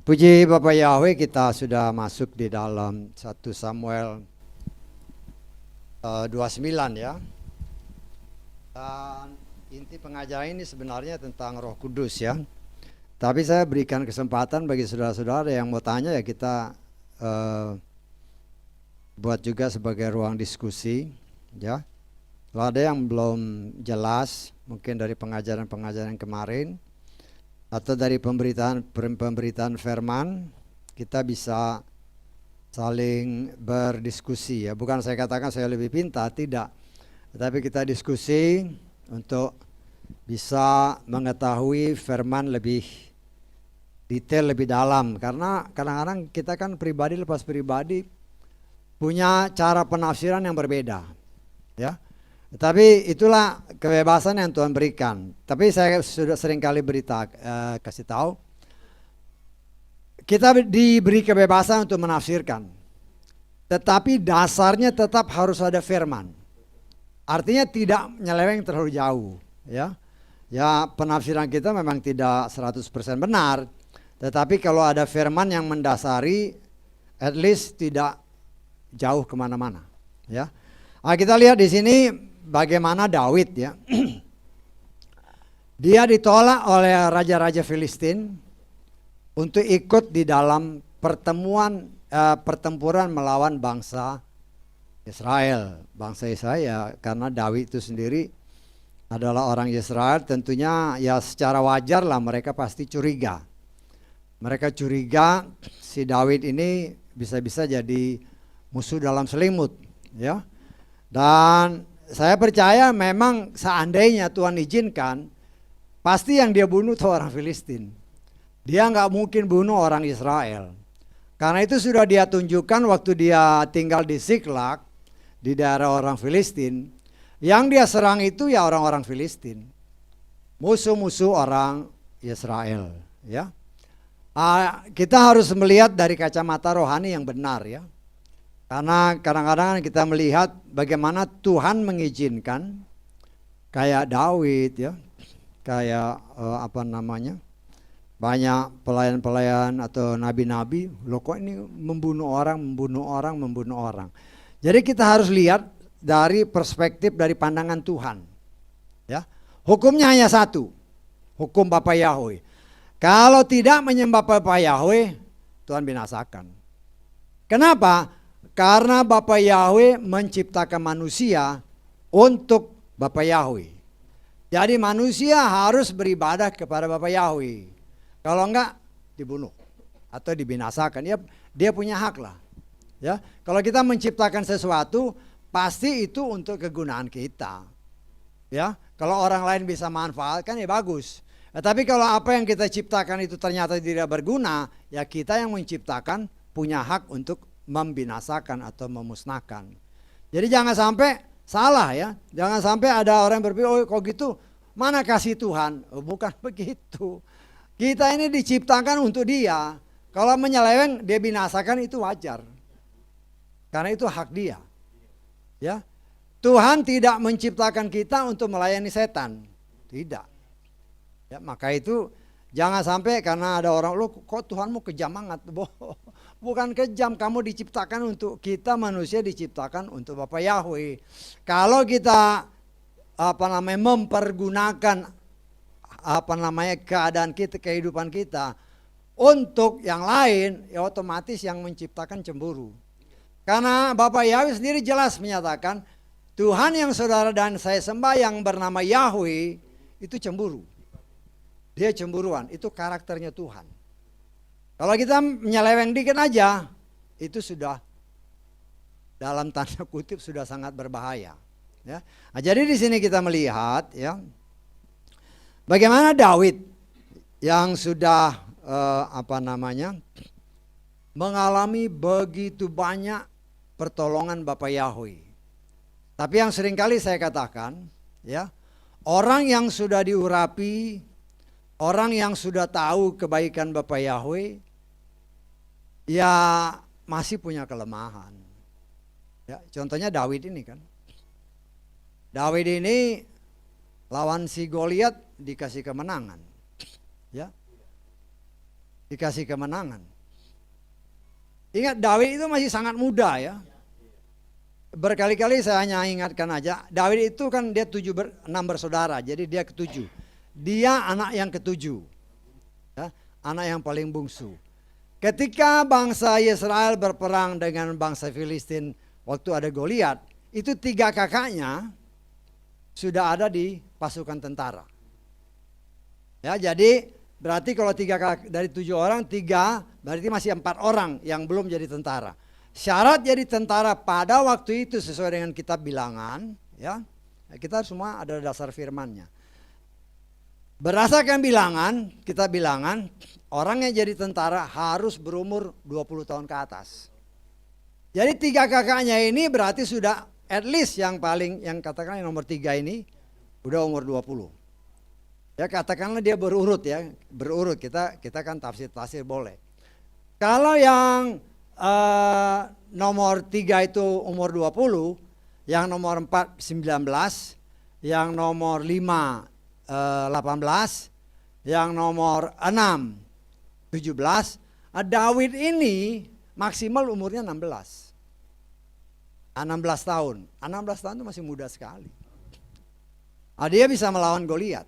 Puji Bapak Yahweh, kita sudah masuk di dalam 1 Samuel 29 ya. Dan inti pengajaran ini sebenarnya tentang Roh Kudus ya. Tapi saya berikan kesempatan bagi saudara-saudara yang mau tanya ya, kita buat juga sebagai ruang diskusi ya. Kalau ada yang belum jelas mungkin dari pengajaran-pengajaran kemarin atau dari pemberitaan firman, kita bisa saling berdiskusi ya. Bukan saya katakan saya lebih pintar, tidak. Tetapi kita diskusi untuk bisa mengetahui firman lebih detail, lebih dalam. Karena kadang-kadang kita kan pribadi lepas pribadi punya cara penafsiran yang berbeda ya. Tapi itulah kebebasan yang Tuhan berikan. Tapi saya sudah sering kali kasih tahu, kita diberi kebebasan untuk menafsirkan, tetapi dasarnya tetap harus ada firman. Artinya tidak menyeleweng terlalu jauh ya. Ya, penafsiran kita memang tidak 100% benar, tetapi kalau ada firman yang mendasari, at least tidak jauh kemana-mana ya. Nah, kita lihat di sini bagaimana Daud ya. Dia ditolak oleh raja-raja Filistin untuk ikut di dalam pertempuran melawan bangsa Israel. Bangsa Israel karena Daud itu sendiri adalah orang Israel, tentunya ya secara wajar lah mereka pasti curiga. Mereka curiga si Daud ini bisa-bisa jadi musuh dalam selimut ya. Dan saya percaya memang seandainya Tuhan izinkan, pasti yang dia bunuh itu orang Filistin. Dia nggak mungkin bunuh orang Israel. Karena itu sudah dia tunjukkan waktu dia tinggal di Siklag, di daerah orang Filistin. Yang dia serang itu ya orang-orang Filistin, musuh-musuh orang Israel ya. Kita harus melihat dari kacamata rohani yang benar ya. Karena kadang-kadang kita melihat bagaimana Tuhan mengizinkan kayak Daud ya, kayak banyak pelayan-pelayan atau nabi-nabi, loh kok ini membunuh orang. Jadi kita harus lihat dari perspektif dari pandangan Tuhan ya. Hukumnya hanya satu, hukum Bapa Yahweh. Kalau tidak menyembah Bapa Yahweh, Tuhan binasakan. Kenapa? Karena Bapa Yahweh menciptakan manusia untuk Bapa Yahweh. Jadi manusia harus beribadah kepada Bapa Yahweh. Kalau enggak dibunuh atau dibinasakan. Ya, dia punya hak lah. Ya, kalau kita menciptakan sesuatu pasti itu untuk kegunaan kita. Ya, kalau orang lain bisa manfaatkan ya bagus. Tapi kalau apa yang kita ciptakan itu ternyata tidak berguna, ya kita yang menciptakan punya hak untuk membinasakan atau memusnahkan. Jadi jangan sampai salah ya. Jangan sampai ada orang yang berpikir, oh kok gitu, mana kasih Tuhan? Oh, bukan begitu. Kita ini diciptakan untuk dia. Kalau menyeleweng dia binasakan itu wajar. Karena itu hak dia. Ya. Tuhan tidak menciptakan kita untuk melayani setan. Tidak. Ya, maka itu jangan sampai karena ada orang, lo kok Tuhanmu kejam banget. Bukan kejam, kamu diciptakan untuk kita, manusia diciptakan untuk Bapa Yahweh. Kalau kita mempergunakan keadaan kita, kehidupan kita untuk yang lain, ya otomatis yang menciptakan cemburu. Karena Bapa Yahweh sendiri jelas menyatakan Tuhan yang saudara dan saya sembah yang bernama Yahweh itu cemburu. Dia cemburuan, itu karakternya Tuhan. Kalau kita menyeleweng dikit aja, itu sudah dalam tanda kutip sudah sangat berbahaya. Ya. Nah, jadi di sini kita melihat ya, bagaimana Daud yang sudah mengalami begitu banyak pertolongan Bapa Yahweh. Tapi yang seringkali saya katakan, ya, orang yang sudah diurapi, orang yang sudah tahu kebaikan Bapa Yahweh, ya masih punya kelemahan. Ya, contohnya Daud ini kan. Daud ini lawan si Goliat dikasih kemenangan. Ya. dikasih kemenangan. Ingat Daud itu masih sangat muda ya. Berkali-kali saya hanya ingatkan aja, Daud itu kan dia 6 bersaudara, jadi dia ketujuh. Dia anak yang ketujuh, ya, anak yang paling bungsu. Ketika bangsa Israel berperang dengan bangsa Filistin waktu ada Goliat, itu 3 kakaknya sudah ada di pasukan tentara. Ya, jadi berarti kalau 3 dari 7 orang, 3 berarti masih 4 orang yang belum jadi tentara. Syarat jadi tentara pada waktu itu sesuai dengan kitab Bilangan, ya. Kita semua ada dasar firmannya. Berdasarkan Bilangan, kitab Bilangan, orang yang jadi tentara harus berumur 20 tahun ke atas. Jadi 3 kakaknya ini berarti sudah at least yang katakan yang nomor 3 ini udah umur 20. Ya katakanlah dia berurut ya, berurut kita kan tafsir boleh. Kalau yang nomor 3 itu umur 20, yang nomor 4 19, yang nomor 5 18, yang nomor 6 17. Daud ini maksimal umurnya 16. 16 tahun. 16 tahun itu masih muda sekali. Dia bisa melawan Goliat.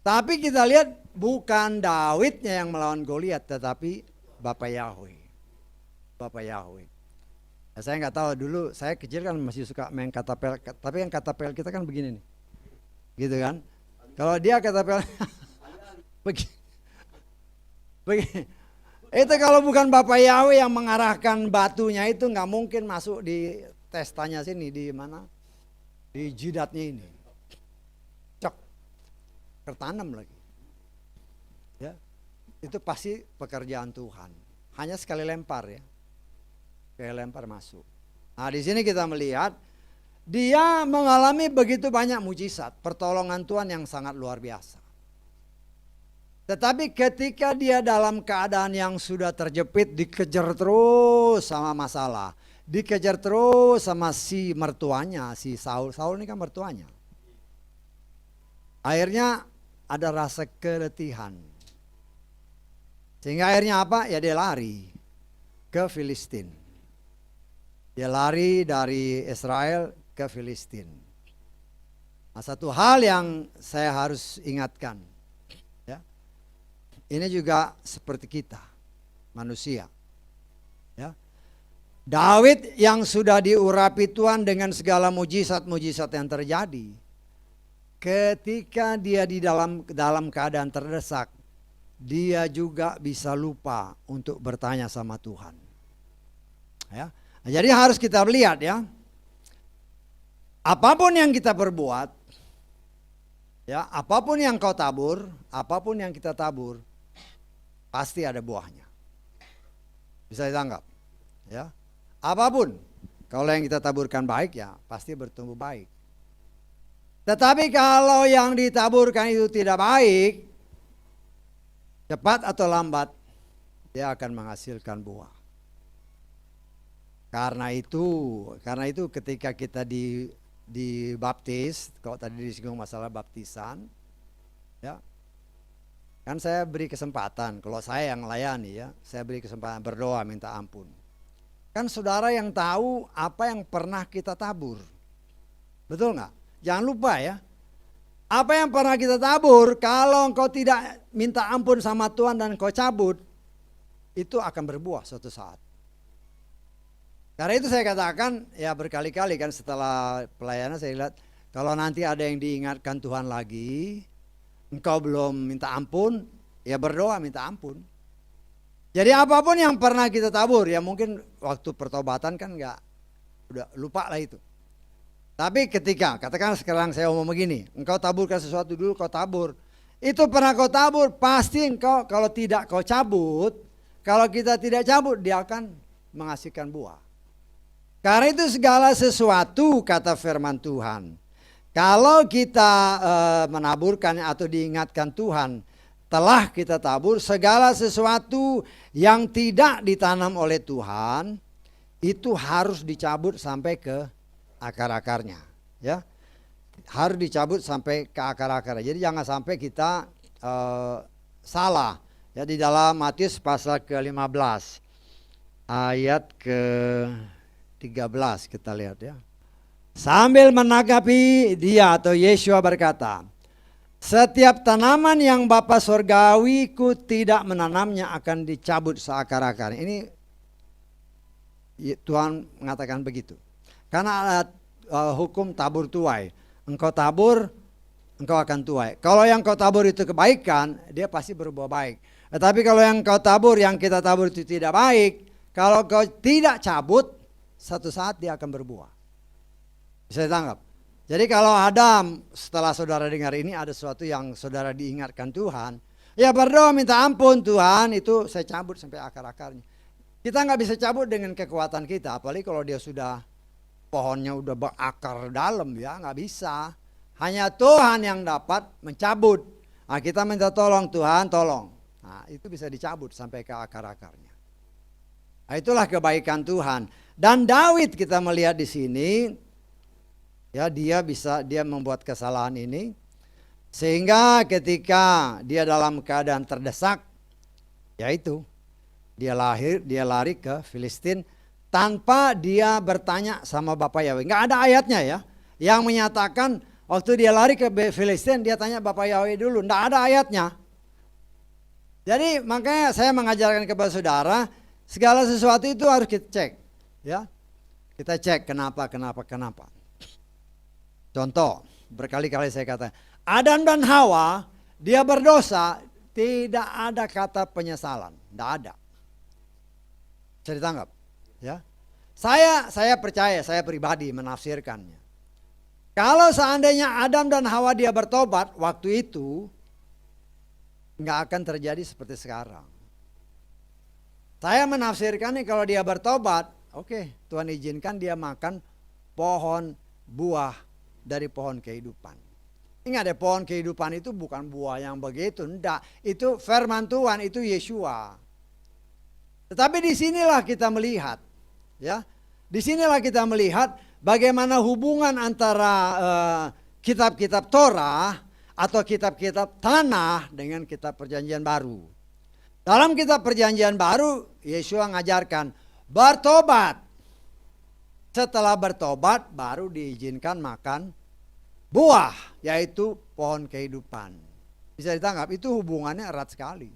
Tapi kita lihat bukan Daudnya yang melawan Goliat, tetapi Bapak Yahweh. Bapak Yahweh. Ya, saya nggak tahu dulu, saya kecil kan masih suka main katapel, tapi yang katapel kita kan begini nih. Gitu kan? Kalau dia katapel begini. Itu kalau bukan Bapak Yahweh yang mengarahkan batunya itu nggak mungkin masuk di testanya sini, di mana? Di jidatnya ini. Cok. Tertanam lagi. Ya. Itu pasti pekerjaan Tuhan. Hanya sekali lempar ya. Sekali lempar masuk. Nah, di sini kita melihat dia mengalami begitu banyak mujizat, pertolongan Tuhan yang sangat luar biasa. Tetapi ketika dia dalam keadaan yang sudah terjepit, dikejar terus sama masalah, dikejar terus sama si mertuanya, si Saul. Saul ini kan mertuanya. Akhirnya ada rasa keletihan. Sehingga akhirnya apa? Ya dia lari ke Filistin. Dia lari dari Israel ke Filistin. Nah, satu hal yang saya harus ingatkan, ya, ini juga seperti kita, manusia. Ya. Daud yang sudah diurapi Tuhan dengan segala mujizat-mujizat yang terjadi, ketika dia di dalam keadaan terdesak, dia juga bisa lupa untuk bertanya sama Tuhan. Ya. Nah, jadi harus kita lihat ya, apapun yang kita perbuat, ya, apapun yang kau tabur, apapun yang kita tabur, pasti ada buahnya. Bisa ditangkap, ya. Apapun, kalau yang kita taburkan baik ya pasti bertumbuh baik. Tetapi kalau yang ditaburkan itu tidak baik, cepat atau lambat dia akan menghasilkan buah. Karena itu ketika kita dibaptis, kalau tadi disinggung masalah baptisan, ya, kan saya beri kesempatan, kalau saya yang melayani ya, saya beri kesempatan berdoa minta ampun. Kan saudara yang tahu apa yang pernah kita tabur, betul nggak? Jangan lupa ya, apa yang pernah kita tabur, kalau engkau tidak minta ampun sama Tuhan dan engkau cabut, itu akan berbuah suatu saat. Karena itu saya katakan ya berkali-kali kan setelah pelayanan saya lihat, kalau nanti ada yang diingatkan Tuhan lagi, engkau belum minta ampun, ya berdoa minta ampun. Jadi apapun yang pernah kita tabur, ya mungkin waktu pertobatan kan enggak, udah lupa lah itu. Tapi ketika, katakan sekarang saya ngomong begini, engkau taburkan sesuatu dulu, kau tabur. Itu pernah kau tabur, pasti engkau kalau tidak kau cabut, kalau kita tidak cabut, dia akan menghasilkan buah. Karena itu segala sesuatu kata firman Tuhan, kalau kita menaburkan atau diingatkan Tuhan, telah kita tabur segala sesuatu yang tidak ditanam oleh Tuhan, itu harus dicabut sampai ke akar-akarnya, ya, harus dicabut sampai ke akar-akarnya. Jadi jangan sampai kita salah Ya, di dalam Matius pasal ke-15 ayat ke-13 kita lihat ya. Sambil menanggapi dia atau Yeshua berkata, setiap tanaman yang Bapa Surgawiku tidak menanamnya akan dicabut seakar-akar. Ini Tuhan mengatakan begitu. Karena ada hukum tabur tuai. Engkau tabur, engkau akan tuai. Kalau yang kau tabur itu kebaikan, dia pasti berbuah baik. Tetapi kalau yang kau tabur, yang kita tabur itu tidak baik, kalau kau tidak cabut, satu saat dia akan berbuah. Bisa ditangkap? Jadi kalau Adam, setelah saudara dengar ini ada sesuatu yang saudara diingatkan Tuhan, ya berdoa minta ampun Tuhan, itu saya cabut sampai akar-akarnya. Kita nggak bisa cabut dengan kekuatan kita, apalagi kalau dia sudah pohonnya udah berakar dalam, ya nggak bisa. Hanya Tuhan yang dapat mencabut. Nah, kita minta tolong Tuhan, tolong. Nah, itu bisa dicabut sampai ke akar-akarnya. Nah, itulah kebaikan Tuhan. Dan Daud kita melihat di sini, ya dia membuat kesalahan ini, sehingga ketika dia dalam keadaan terdesak, yaitu dia lari ke Filistin tanpa dia bertanya sama Bapak Yahweh. Nggak ada ayatnya ya yang menyatakan waktu dia lari ke Filistin dia tanya Bapak Yahweh dulu. Nggak ada ayatnya. Jadi makanya saya mengajarkan kepada saudara, segala sesuatu itu harus kita cek, ya. Kita cek kenapa. Contoh, berkali-kali saya katakan, Adam dan Hawa dia berdosa, tidak ada kata penyesalan, tidak ada. Bisa ditangkap, ya. Saya percaya, saya pribadi menafsirkannya. Kalau seandainya Adam dan Hawa dia bertobat waktu itu, nggak akan terjadi seperti sekarang. Saya menafsirkannya kalau dia bertobat, oke, Tuhan izinkan dia makan pohon buah dari pohon kehidupan. Ingat ya, pohon kehidupan itu bukan buah yang begitu, enggak. Itu firman Tuhan, itu Yeshua. Tetapi disinilah kita melihat, ya, disinilah kita melihat bagaimana hubungan antara kitab-kitab Torah atau kitab-kitab tanah dengan kitab perjanjian baru. Dalam kitab perjanjian baru, Yeshua mengajarkan bertobat. Setelah bertobat baru diizinkan makan buah, yaitu pohon kehidupan. Bisa ditangkap, itu hubungannya erat sekali.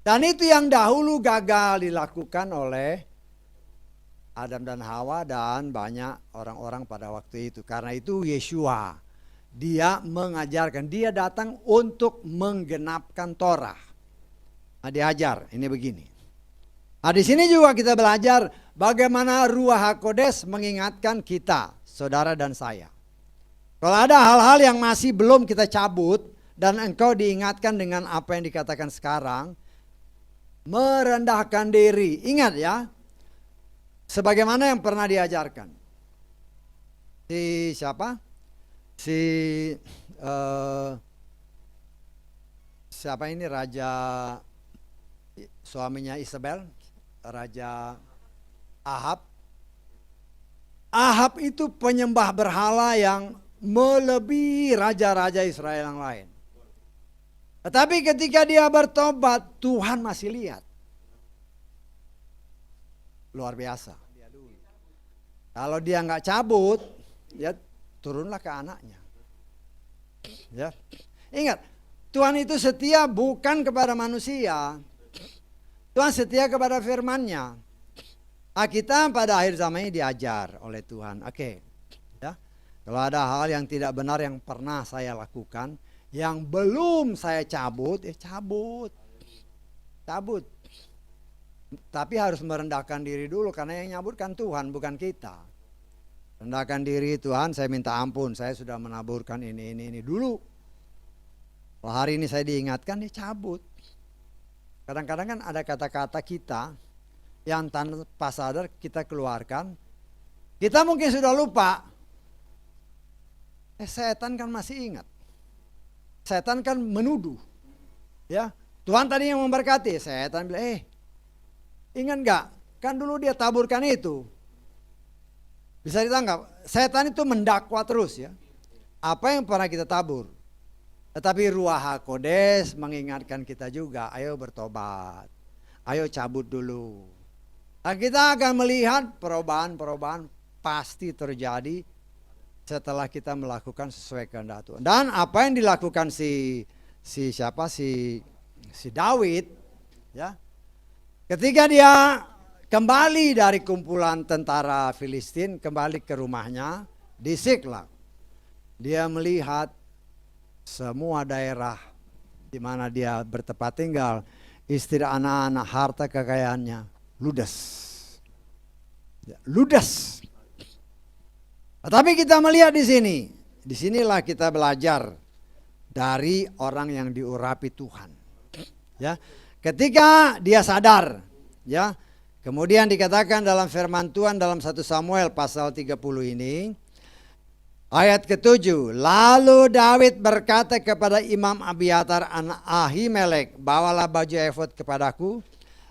Dan itu yang dahulu gagal dilakukan oleh Adam dan Hawa dan banyak orang-orang pada waktu itu. Karena itu Yeshua, dia mengajarkan, dia datang untuk menggenapkan Torah. Nah, diajar, ini begini. Nah, di sini juga kita belajar bagaimana Ruach HaKodes mengingatkan kita, saudara dan saya. Kalau ada hal-hal yang masih belum kita cabut dan engkau diingatkan dengan apa yang dikatakan sekarang, merendahkan diri. Ingat ya, sebagaimana yang pernah diajarkan. Siapa ini raja, suaminya Isabel, Raja Ahab. Ahab itu penyembah berhala yang melebihi raja-raja Israel yang lain. Tetapi ketika dia bertobat, Tuhan masih lihat. Luar biasa. Kalau dia nggak cabut, ya turunlah ke anaknya. Ya. Ingat, Tuhan itu setia bukan kepada manusia. Tuhan setia kepada firman-Nya. Kita pada akhir zaman ini diajar oleh Tuhan. Oke. Ya. Kalau ada hal yang tidak benar yang pernah saya lakukan, yang belum saya cabut, cabut. Cabut. Tapi harus merendahkan diri dulu, karena yang nyabut kan Tuhan, bukan kita. Rendahkan diri, Tuhan saya minta ampun, saya sudah menaburkan ini dulu. Kalau hari ini saya diingatkan, dia cabut. Kadang-kadang kan ada kata-kata kita yang tanpa sadar kita keluarkan. Kita mungkin sudah lupa. Setan kan masih ingat. Setan kan menuduh. Ya, Tuhan tadi yang memberkati, setan bilang, ingat gak? Kan dulu dia taburkan itu. Bisa ditangkap. Setan itu mendakwa terus ya. Apa yang pernah kita tabur? Tetapi Ruach HaKodes mengingatkan kita juga, ayo bertobat. Ayo cabut dulu. Nah, kita akan melihat perubahan-perubahan pasti terjadi setelah kita melakukan sesuai kehendak Tuhan. Dan apa yang dilakukan si Daud, ya, ketika dia kembali dari kumpulan tentara Filistin, kembali ke rumahnya di Siklag, dia melihat semua daerah di mana dia bertempat tinggal, istri, anak-anak, harta kekayaannya ludes. Ludes. Tapi kita melihat di sini, disinilah kita belajar dari orang yang diurapi Tuhan. Ya, ketika dia sadar, ya, kemudian dikatakan dalam firman Tuhan dalam 1 Samuel pasal 30 ini, ayat ke-7, lalu Daud berkata kepada Imam Abiatar anak Ahimelek, bawalah baju efod kepadaku.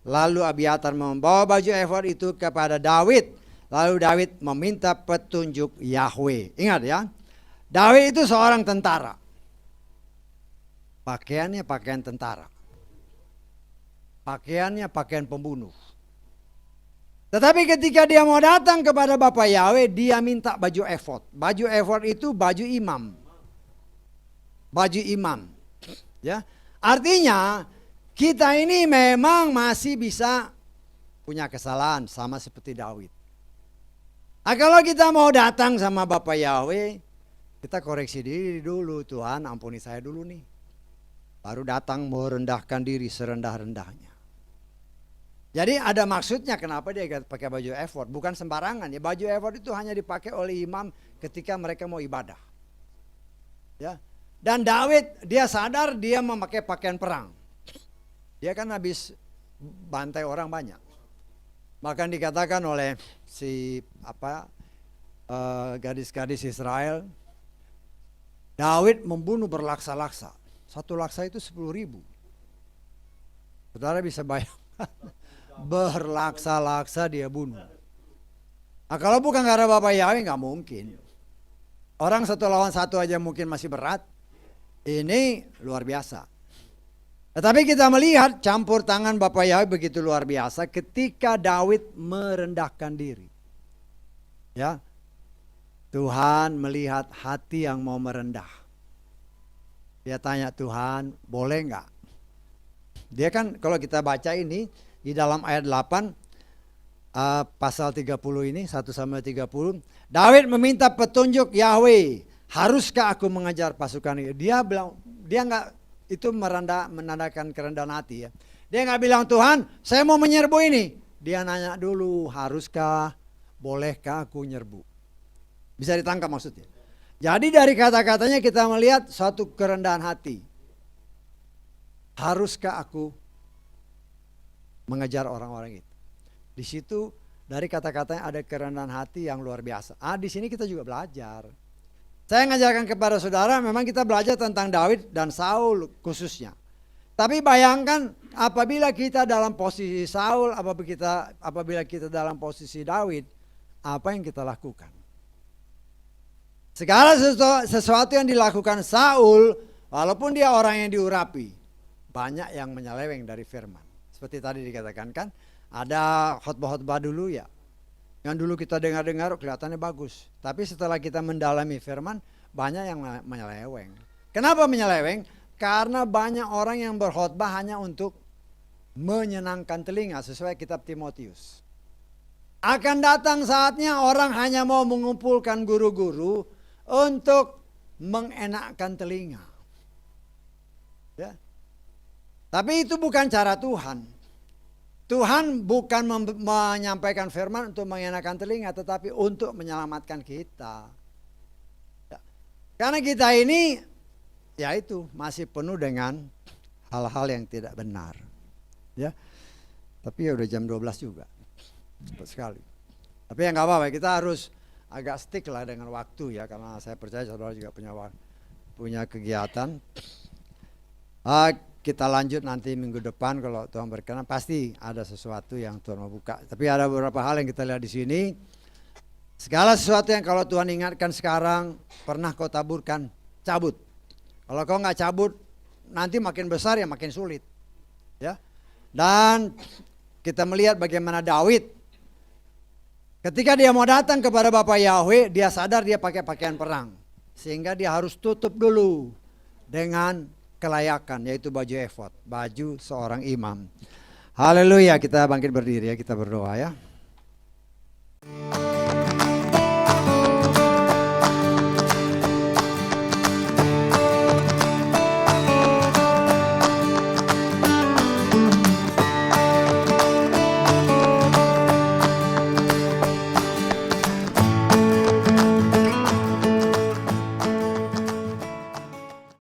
Lalu Abiatar membawa baju efod itu kepada Daud. Lalu Daud meminta petunjuk Yahweh. Ingat ya, Daud itu seorang tentara. Pakaiannya pakaian tentara. Pakaiannya pakaian pembunuh. Tetapi ketika dia mau datang kepada Bapak Yahweh, dia minta baju efod. Baju efod itu baju imam. Baju imam. Ya, artinya kita ini memang masih bisa punya kesalahan sama seperti Daud. Nah, kalau kita mau datang sama Bapak Yahweh, kita koreksi diri dulu, Tuhan ampuni saya dulu nih. Baru datang merendahkan diri serendah-rendahnya. Jadi ada maksudnya kenapa dia pakai baju efod, bukan sembarangan ya. Baju efod itu hanya dipakai oleh imam ketika mereka mau ibadah. Ya. Dan Daud dia sadar dia memakai pakaian perang. Dia kan habis bantai orang banyak. Bahkan dikatakan oleh gadis-gadis Israel, Daud membunuh berlaksa-laksa. Satu laksa itu 10.000. Saudara bisa bayangkan, berlaksa-laksa dia bunuh. Nah, kalau bukan karena Bapak Yahweh nggak mungkin. Orang 1 lawan 1 aja mungkin masih berat. Ini luar biasa. Tetapi kita melihat campur tangan Bapak Yahweh begitu luar biasa ketika Daud merendahkan diri. Ya, Tuhan melihat hati yang mau merendah. Dia tanya, Tuhan boleh nggak? Dia kan kalau kita baca ini di dalam ayat 8 pasal 30 ini 1 Samuel 30, Daud meminta petunjuk Yahweh, haruskah aku mengejar pasukan ini? Dia bilang, dia nggak, itu menandakan kerendahan hati ya. Dia nggak bilang, Tuhan saya mau menyerbu ini. Dia nanya dulu, haruskah, bolehkah aku nyerbu? Bisa ditangkap maksudnya. Jadi dari kata-katanya kita melihat suatu kerendahan hati. Haruskah aku mengejar orang-orang itu? Di situ dari kata-katanya ada kerendahan hati yang luar biasa. Di sini kita juga belajar. Saya ngajarkan kepada saudara, memang kita belajar tentang Daud dan Saul khususnya. Tapi bayangkan apabila kita dalam posisi Saul, apabila kita dalam posisi Daud, apa yang kita lakukan? Segala sesuatu yang dilakukan Saul, walaupun dia orang yang diurapi, banyak yang menyeleweng dari firman. Seperti tadi dikatakan kan, ada khotbah-khotbah dulu ya. Yang dulu kita dengar-dengar kelihatannya bagus. Tapi setelah kita mendalami firman, banyak yang menyeleweng. Kenapa menyeleweng? Karena banyak orang yang berkhotbah hanya untuk menyenangkan telinga sesuai kitab Timotius. Akan datang saatnya orang hanya mau mengumpulkan guru-guru untuk mengenakkan telinga. Ya. Tapi itu bukan cara Tuhan. Tuhan bukan menyampaikan firman untuk mengenakan telinga, tetapi untuk menyelamatkan kita. Ya. Karena kita ini, ya itu masih penuh dengan hal-hal yang tidak benar. Ya. Tapi ya udah jam 12 juga, cepat sekali. Tapi ya nggak apa-apa, kita harus agak stick lah dengan waktu ya, karena saya percaya saudara juga punya kegiatan. Kita lanjut nanti minggu depan kalau Tuhan berkenan, pasti ada sesuatu yang Tuhan mau buka. Tapi ada beberapa hal yang kita lihat di sini. Segala sesuatu yang kalau Tuhan ingatkan sekarang pernah kau taburkan, cabut. Kalau kau nggak cabut, nanti makin besar ya makin sulit. Ya. Dan kita melihat bagaimana Daud, ketika dia mau datang kepada Bapa Yahweh, dia sadar dia pakai pakaian perang. Sehingga dia harus tutup dulu dengan kelayakan, yaitu baju efod, baju seorang imam. Haleluya, kita bangkit berdiri ya, kita berdoa ya.